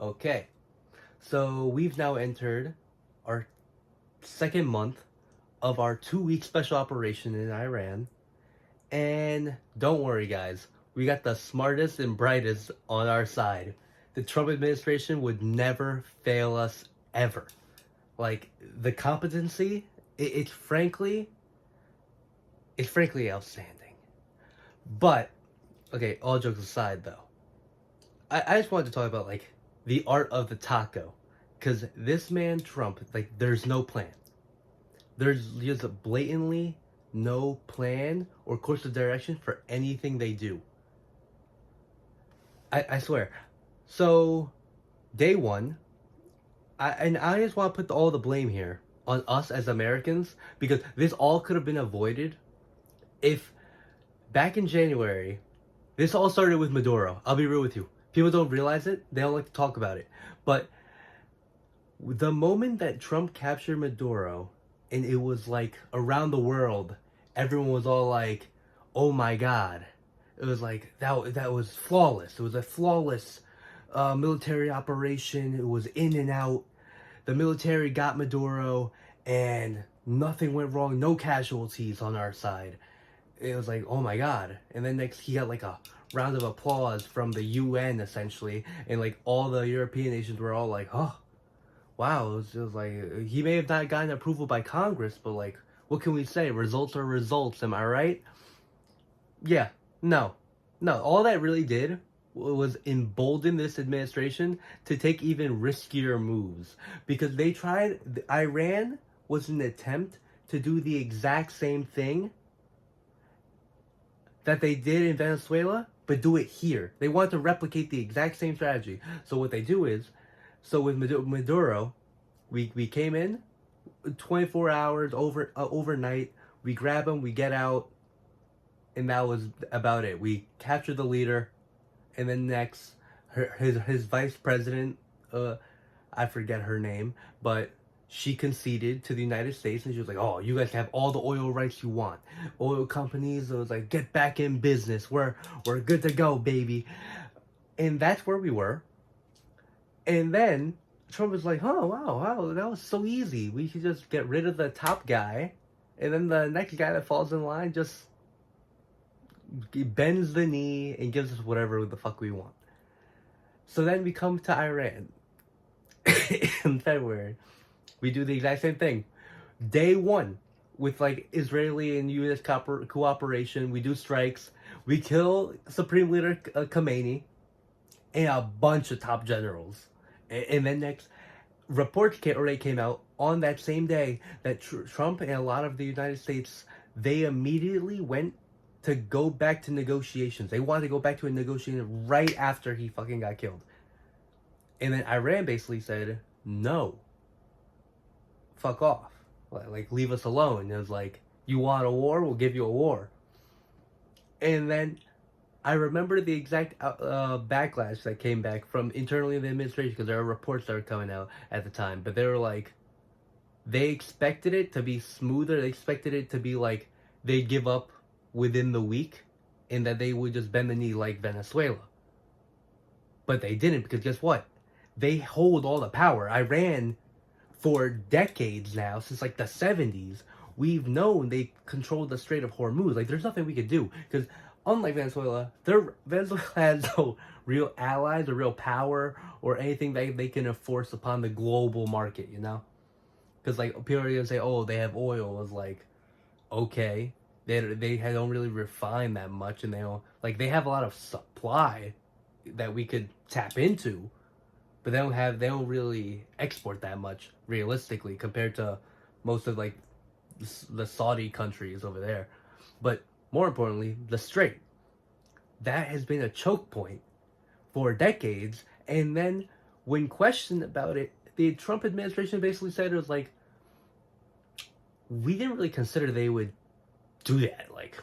Okay, so we've now entered our second month of our 2 week special operation in Iran. And don't worry, guys, we got the smartest and brightest on our side. The Trump administration would never fail us ever. Like, the competency, it's frankly outstanding. But, okay, all jokes aside though, I just wanted to talk about like the art of the taco. Because this man, Trump, like, there's no plan. There's just blatantly no plan or course of direction for anything they do. I swear. So, day one, I just want to put all the blame here on us as Americans because this all could have been avoided if back in January, this all started with Maduro. I'll be real with you. People don't realize it, they don't like to talk about it. But the moment that Trump captured Maduro, and it was like around the world, everyone was all like, "Oh my God!" It was like that was flawless. It was a flawless military operation. It was in and out. The military got Maduro, and nothing went wrong. No casualties on our side. It was like, oh my God! And then next, he got like a round of applause from the UN essentially, and like all the European nations were all like, "Oh, wow." It was like he may have not gotten approval by Congress, but like, what can we say? Results are results. Am I right? Yeah. No. No. All that really did was embolden this administration to take even riskier moves because they tried. Iran was an attempt to do the exact same thing that they did in Venezuela, but do it here. They want to replicate the exact same strategy. So what they do is, so with Maduro, we came in, 24 hours overnight. We grab him, we get out, and that was about it. We captured the leader, and then next, his vice president, I forget her name, but she conceded to the United States, and she was like, "Oh, you guys have all the oil rights you want." Oil companies, it was like, "Get back in business. We're good to go, baby." And that's where we were. And then Trump was like, "Oh wow, that was so easy. We could just get rid of the top guy, and then the next guy that falls in line just bends the knee and gives us whatever the fuck we want." So then we come to Iran in February. We do the exact same thing. Day one, with like Israeli and U.S. cooperation, we do strikes. We kill Supreme Leader Khamenei and a bunch of top generals. And then next, reports already came out on that same day that Trump and a lot of the United States, they immediately went to go back to negotiations. They wanted to go back to a negotiation right after he fucking got killed. And then Iran basically said, no, fuck off. Like, leave us alone. It was like, you want a war? We'll give you a war. And then I remember the exact backlash that came back from internally in the administration because there are reports that were coming out at the time. But they were like, they expected it to be smoother. They expected it to be like they'd give up within the week and that they would just bend the knee like Venezuela. But they didn't because guess what? They hold all the power. Iran, for decades now, since like the 70s, we've known they controlled the Strait of Hormuz. Like, there's nothing we could do because unlike Venezuela, Venezuela has no real allies or real power or anything that they can enforce upon the global market, you know? Because like people are gonna say, oh, they have oil. It's like, okay, they don't really refine that much, and they don't like they have a lot of supply that we could tap into, but they don't really export that much realistically compared to most of like the Saudi countries over there. But more importantly, the Strait that has been a choke point for decades. And then when questioned about it, the Trump administration basically said it was like, we didn't really consider they would do that. Like,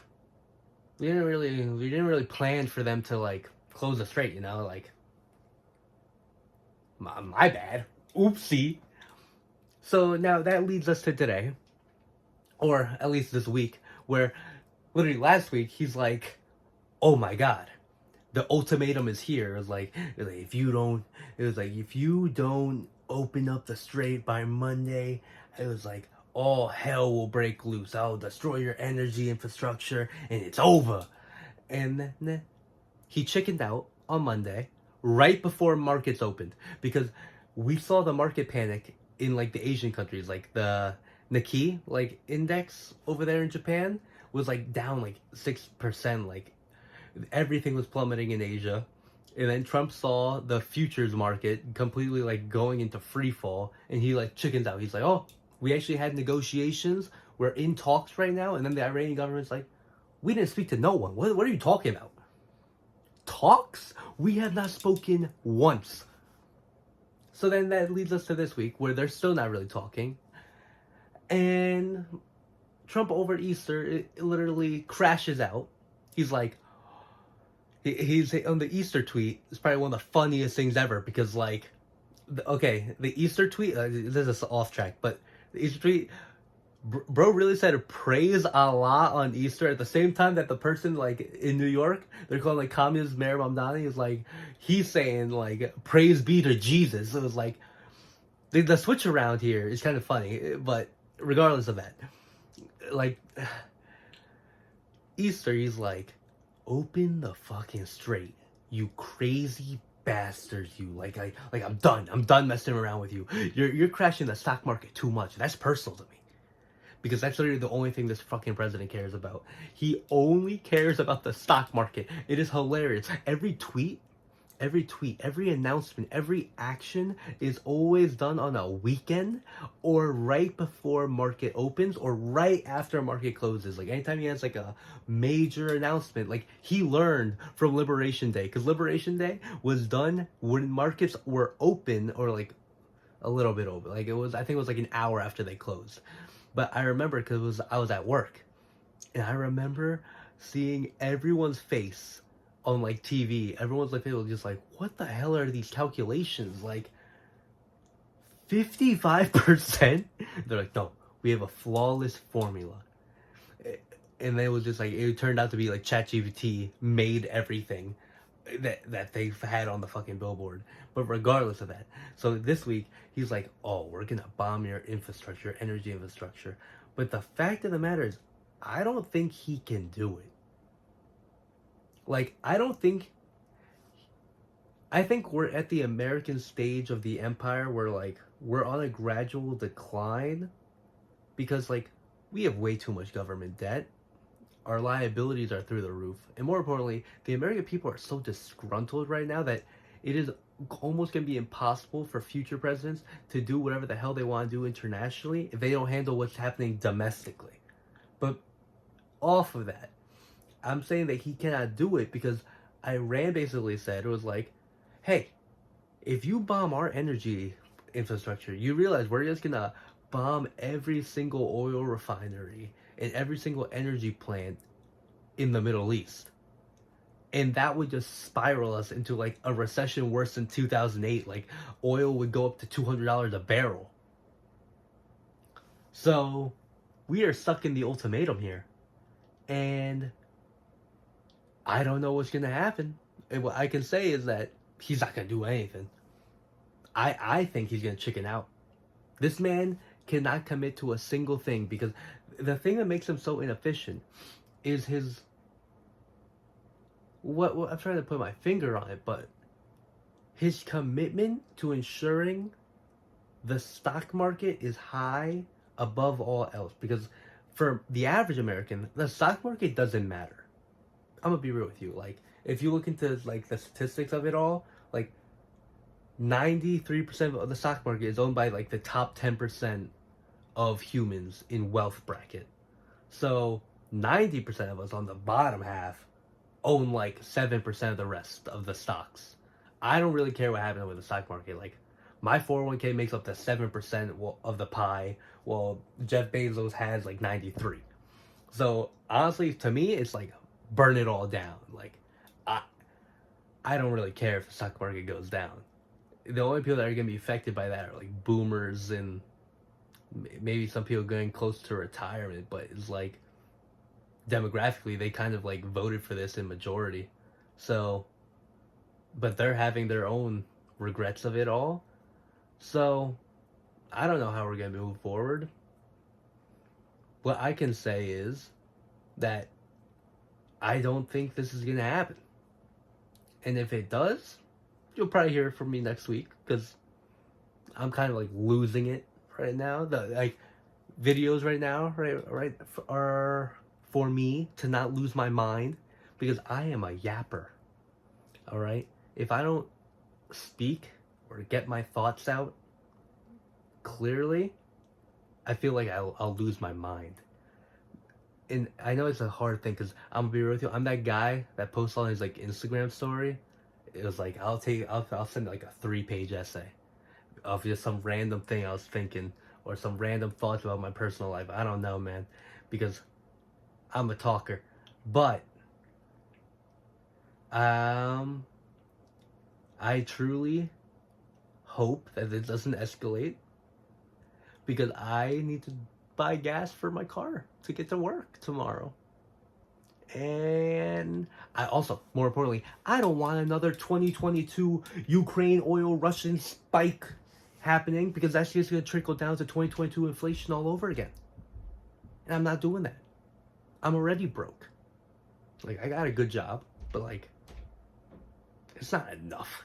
we didn't really plan for them to like close the strait. You know, like, my bad, oopsie. So now that leads us to today, or at least this week, where literally last week he's like, "Oh my God, the ultimatum is here. If you don't, it was like if you don't open up the strait by Monday, it was like all hell will break loose. I'll destroy your energy infrastructure, and it's over. And then he chickened out on Monday, right before markets opened, because we saw the market panic in like the Asian countries, like the Nikkei like index over there in Japan was like down like 6%, like everything was plummeting in Asia. And then Trump saw the futures market completely like going into free fall, and he like chickens out. He's like, "Oh, we actually had negotiations. We're in talks right now." And then the Iranian government's like, "We didn't speak to no one. What are you talking about? Talks? We have not spoken once." So then that leads us to this week where they're still not really talking. And Trump over Easter it literally crashes out. He's like, he's on the Easter tweet. It's probably one of the funniest things ever because like, okay, the Easter tweet. This is off track, but the Easter tweet. Bro really said praise Allah on Easter at the same time that the person like in New York, they're calling like communist Mayor Mamdani, is like he's saying like praise be to Jesus. So it was like the switch around here is kind of funny, but regardless of that, like Easter, he's like, open the fucking strait, you crazy bastards, you like I'm done messing around with you. You're crashing the stock market too much. That's personal to me. Because that's literally the only thing this fucking president cares about. He only cares about the stock market. It is hilarious. Every tweet, every announcement, every action is always done on a weekend or right before market opens or right after market closes. Like anytime he has like a major announcement, like he learned from Liberation Day, because Liberation Day was done when markets were open or like a little bit open. Like I think it was like an hour after they closed. But I remember because I was at work, and I remember seeing everyone's face on like TV. Everyone's like, they were just like, what the hell are these calculations? Like 55%? They're like, no, we have a flawless formula. And then it was just like, it turned out to be like ChatGPT made everything that they've had on the fucking billboard. But regardless of that, so this week he's like, "Oh, we're gonna bomb your infrastructure, energy infrastructure." But the fact of the matter is, I don't think he can do it. Like, I think we're at the American stage of the empire where like we're on a gradual decline because like we have way too much government debt. Our liabilities are through the roof. And more importantly, the American people are so disgruntled right now that it is almost going to be impossible for future presidents to do whatever the hell they want to do internationally if they don't handle what's happening domestically. But off of that, I'm saying that he cannot do it because Iran basically said, it was like, hey, if you bomb our energy infrastructure, you realize we're just going to bomb every single oil refinery and every single energy plant in the Middle East. And that would just spiral us into like a recession worse than 2008. Like oil would go up to $200 a barrel. So we are stuck in the ultimatum here. And I don't know what's going to happen. And what I can say is that he's not going to do anything. I think he's going to chicken out. This man cannot commit to a single thing because the thing that makes him so inefficient is his what I'm trying to put my finger on it, but his commitment to ensuring the stock market is high above all else. Because for the average American, the stock market doesn't matter. I'm gonna be real with you. Like if you look into like the statistics of it all, like 93% of the stock market is owned by like the top 10% of humans in wealth bracket. So 90% of us on the bottom half own like 7% of the rest of the stocks. I don't really care what happens with the stock market. Like my 401k makes up to 7% of the pie, while Jeff Bezos has like 93. So honestly, to me, it's like burn it all down. Like I don't really care if the stock market goes down. The only people that are gonna be affected by that are like boomers and maybe some people getting close to retirement. But it's like demographically, they kind of like voted for this in majority. So but they're having their own regrets of it all. So I don't know how we're gonna move forward. What I can say is that I don't think this is gonna happen. And if it does, you'll probably hear it from me next week because I'm kind of like losing it right now. The like videos right now, right, are for me to not lose my mind because I am a yapper. All right, if I don't speak or get my thoughts out clearly, I feel like I'll lose my mind. And I know it's a hard thing because I'm gonna be real with you. I'm that guy that posts on his like Instagram story. It was like I'll send like a 3-page essay of just some random thing I was thinking or some random thoughts about my personal life. I don't know, man, because I'm a talker. But I truly hope that it doesn't escalate because I need to buy gas for my car to get to work tomorrow. And I also, more importantly, I don't want another 2022 Ukraine oil Russian spike happening because that's just going to trickle down to 2022 inflation all over again. And I'm not doing that. I'm already broke. Like, I got a good job, but like, it's not enough.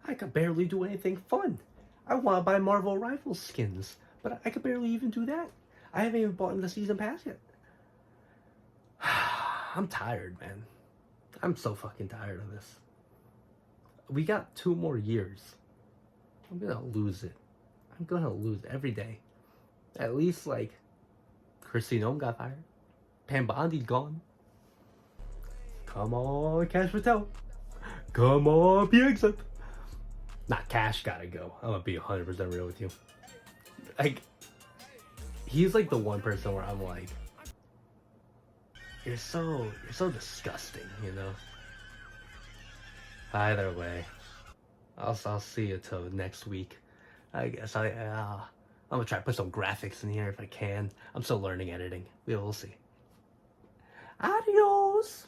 I could barely do anything fun. I want to buy Marvel Rivals skins, but I could barely even do that. I haven't even bought the season pass yet. I'm tired, man. I'm so fucking tired of this. We got 2 more years. I'm gonna lose it. I'm gonna lose every day. At least, like, Chrissy Nome got fired. Pam Bondi's gone. Come on, Cash Patel. Come on, PXF. Not Cash gotta go. I'm gonna be 100% real with you. Like, he's like the one person where I'm like, you're so disgusting, you know. Either way, I'll see you till next week. I guess I'm gonna try to put some graphics in here if I can. I'm still learning editing. We'll see. Adios.